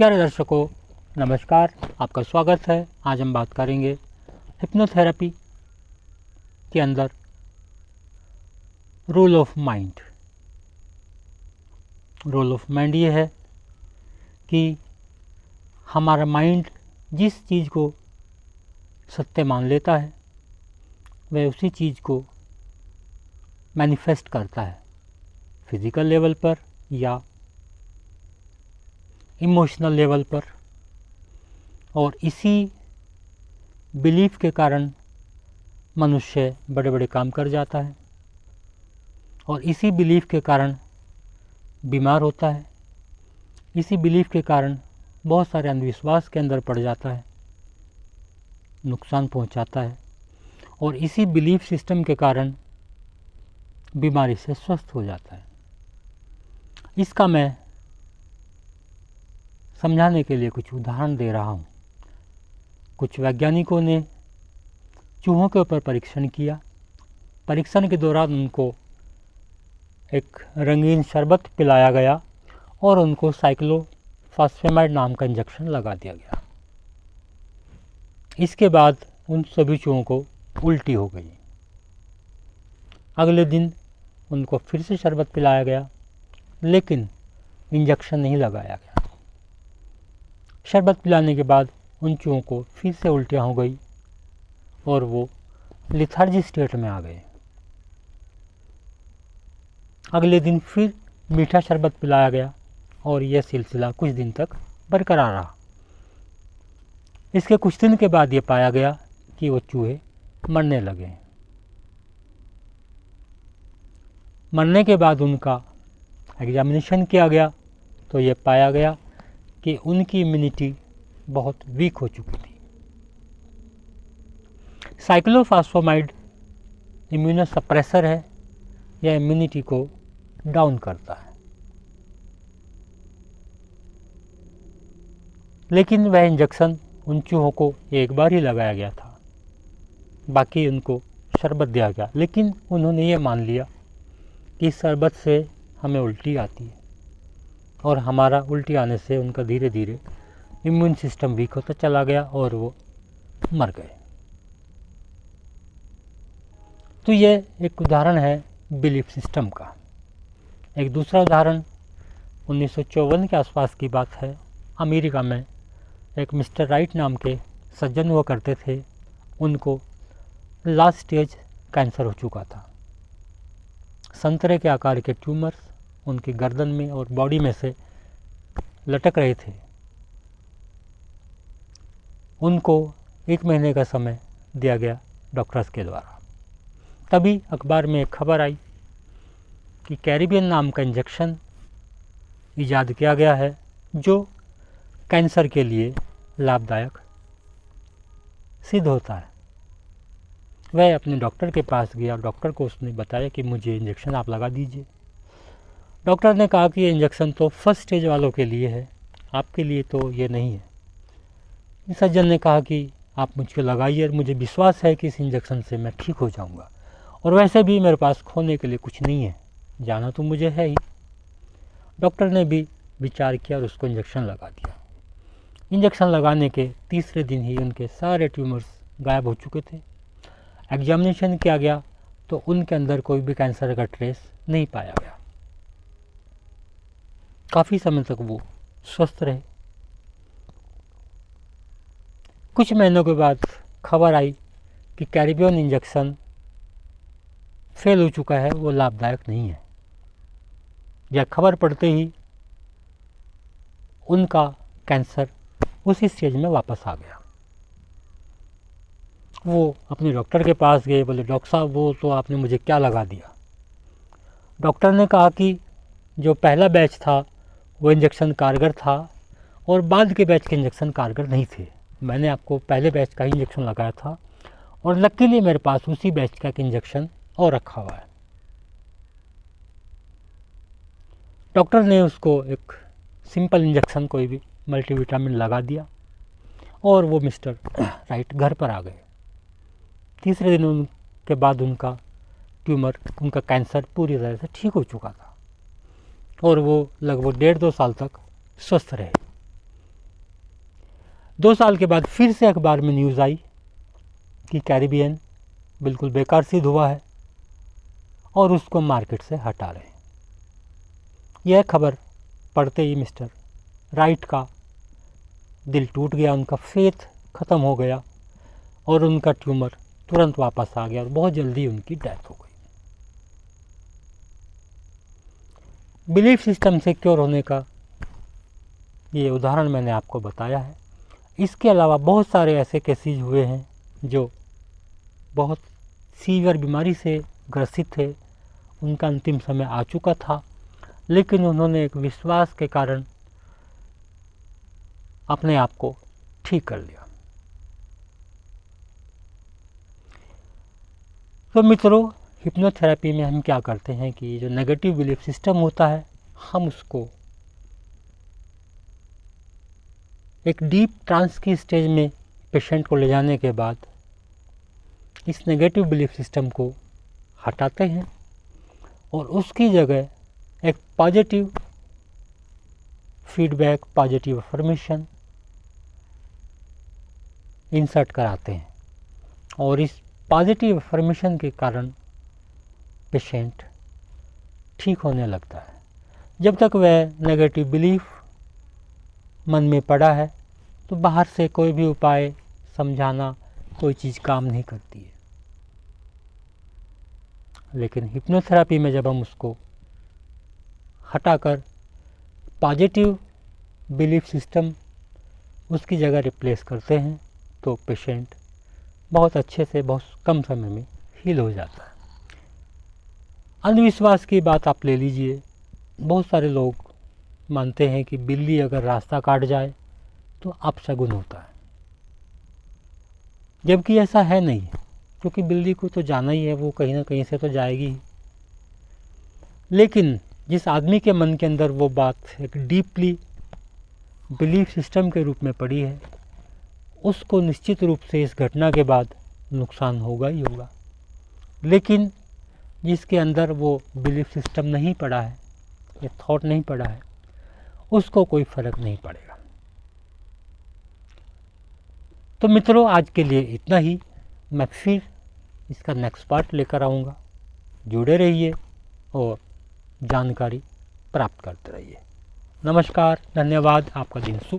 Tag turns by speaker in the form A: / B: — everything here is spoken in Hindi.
A: प्यारे दर्शकों, नमस्कार। आपका स्वागत है। आज हम बात करेंगे हिप्नोथेरेपी के अंदर role of mind. Role of mind ये है कि हमारा माइंड जिस चीज़ को सत्य मान लेता है वह उसी चीज़ को मैनिफेस्ट करता है, फिज़िकल लेवल पर या इमोशनल लेवल पर। और इसी बिलीफ के कारण मनुष्य बड़े बड़े काम कर जाता है और इसी बिलीफ के कारण बीमार होता है। इसी बिलीफ के कारण बहुत सारे अंधविश्वास के अंदर पड़ जाता है, नुकसान पहुंचाता है और इसी बिलीफ सिस्टम के कारण बीमारी से स्वस्थ हो जाता है। इसका मैं समझाने के लिए कुछ उदाहरण दे रहा हूँ। कुछ वैज्ञानिकों ने चूहों के ऊपर परीक्षण किया। परीक्षण के दौरान उनको एक रंगीन शरबत पिलाया गया और उनको साइक्लोफॉस्फेमाइड नाम का इंजेक्शन लगा दिया गया। इसके बाद उन सभी चूहों को उल्टी हो गई। अगले दिन उनको फिर से शरबत पिलाया गया, लेकिन इंजेक्शन नहीं लगाया गया। शरबत पिलाने के बाद उन चूहों को फिर से उल्टियाँ हो गई और वो लिथार्जी स्टेट में आ गए। अगले दिन फिर मीठा शरबत पिलाया गया और यह सिलसिला कुछ दिन तक बरकरार रहा। इसके कुछ दिन के बाद ये पाया गया कि वो चूहे मरने लगे। मरने के बाद उनका एग्जामिनेशन किया गया तो ये पाया गया कि उनकी इम्यूनिटी बहुत वीक हो चुकी थी। साइक्लोफॉस्फेमाइड इम्यूनोसप्रेसर है, यह इम्यूनिटी को डाउन करता है। लेकिन वह इंजेक्शन उन चूहों को एक बार ही लगाया गया था, बाकी उनको शरबत दिया गया। लेकिन उन्होंने ये मान लिया कि शरबत से हमें उल्टी आती है और हमारा उल्टी आने से उनका धीरे धीरे इम्यून सिस्टम वीक होता चला गया और वो मर गए। तो ये एक उदाहरण है बिलीफ सिस्टम का। एक दूसरा उदाहरण 1954 के आसपास की बात है। अमेरिका में एक मिस्टर राइट नाम के सज्जन हुआ करते थे। उनको लास्ट स्टेज कैंसर हो चुका था। संतरे के आकार के ट्यूमर्स उनकी गर्दन में और बॉडी में से लटक रहे थे। उनको 1 महीने का समय दिया गया डॉक्टर्स के द्वारा। तभी अखबार में एक खबर आई कि कैरिबियन नाम का इंजेक्शन ईजाद किया गया है जो कैंसर के लिए लाभदायक सिद्ध होता है। वह अपने डॉक्टर के पास गया। डॉक्टर को उसने बताया कि मुझे इंजेक्शन आप लगा दीजिए। डॉक्टर ने कहा कि ये इंजेक्शन तो फर्स्ट स्टेज वालों के लिए है, आपके लिए तो ये नहीं है। इस सज्जन ने कहा कि आप मुझको लगाइए, मुझे विश्वास है कि इस इंजेक्शन से मैं ठीक हो जाऊंगा और वैसे भी मेरे पास खोने के लिए कुछ नहीं है, जाना तो मुझे है ही। डॉक्टर ने भी विचार किया और उसको इंजेक्शन लगा दिया। इंजेक्शन लगाने के तीसरे दिन ही उनके सारे ट्यूमर्स गायब हो चुके थे। एग्जामिनेशन किया गया तो उनके अंदर कोई भी कैंसर का ट्रेस नहीं पाया गया। काफ़ी समय तक वो स्वस्थ रहे। कुछ महीनों के बाद खबर आई कि कैरिबियन इंजेक्शन फेल हो चुका है, वो लाभदायक नहीं है। यह खबर पड़ते ही उनका कैंसर उसी स्टेज में वापस आ गया। वो अपने डॉक्टर के पास गए। बोले, डॉक्टर साहब वो तो आपने मुझे क्या लगा दिया। डॉक्टर ने कहा कि जो पहला बैच था वो इंजेक्शन कारगर था और बाद के बैच के इंजेक्शन कारगर नहीं थे। मैंने आपको पहले बैच का ही इंजेक्शन लगाया था और लकीली मेरे पास उसी बैच का एक इंजेक्शन और रखा हुआ है। डॉक्टर ने उसको एक सिंपल इंजेक्शन कोई भी मल्टीविटामिन लगा दिया और वो मिस्टर राइट घर पर आ गए। तीसरे दिन उनके बाद उनका ट्यूमर, उनका कैंसर पूरी तरह से ठीक हो चुका था और वो लगभग 1.5-2 साल तक स्वस्थ रहे। 2 साल के बाद फिर से अखबार में न्यूज़ आई कि कैरिबियन बिल्कुल बेकार सिद्ध हुआ है और उसको मार्केट से हटा रहे हैं। यह खबर पढ़ते ही मिस्टर राइट का दिल टूट गया, उनका फेथ ख़त्म हो गया और उनका ट्यूमर तुरंत वापस आ गया और बहुत जल्दी उनकी डेथ हो गई। बिलीफ सिस्टम से क्योर होने का ये उदाहरण मैंने आपको बताया है। इसके अलावा बहुत सारे ऐसे केसेस हुए हैं जो बहुत सीवियर बीमारी से ग्रसित थे, उनका अंतिम समय आ चुका था, लेकिन उन्होंने एक विश्वास के कारण अपने आप को ठीक कर लिया। तो मित्रों, हिप्नोथेरेपी में हम क्या करते हैं कि जो नेगेटिव बिलीफ सिस्टम होता है, हम उसको एक डीप ट्रांस की स्टेज में पेशेंट को ले जाने के बाद इस नेगेटिव बिलीफ सिस्टम को हटाते हैं और उसकी जगह एक positive feedback, positive affirmation insert कराते हैं और इस पॉजिटिव अफर्मेशन के कारण पेशेंट ठीक होने लगता है। जब तक वह नेगेटिव बिलीफ मन में पड़ा है तो बाहर से कोई भी उपाय, समझाना, कोई चीज़ काम नहीं करती है। लेकिन हिप्नोथेरेपी में जब हम उसको हटाकर पॉजिटिव बिलीफ सिस्टम उसकी जगह रिप्लेस करते हैं तो पेशेंट बहुत अच्छे से बहुत कम समय में हील हो जाता है। अंधविश्वास की बात आप ले लीजिए। बहुत सारे लोग मानते हैं कि बिल्ली अगर रास्ता काट जाए तो अपशगुन होता है, जबकि ऐसा है नहीं, क्योंकि बिल्ली को तो जाना ही है, वो कहीं ना कहीं से तो जाएगी ही। लेकिन जिस आदमी के मन के अंदर वो बात एक डीपली बिलीफ सिस्टम के रूप में पड़ी है, उसको निश्चित रूप से इस घटना के बाद नुकसान होगा ही होगा। लेकिन जिसके अंदर वो बिलीफ सिस्टम नहीं पड़ा है, ये थॉट नहीं पड़ा है, उसको कोई फ़र्क नहीं पड़ेगा। तो मित्रों, आज के लिए इतना ही। मैं फिर इसका नेक्स्ट पार्ट लेकर आऊँगा। जुड़े रहिए और जानकारी प्राप्त करते रहिए। नमस्कार, धन्यवाद। आपका दिन शुभ।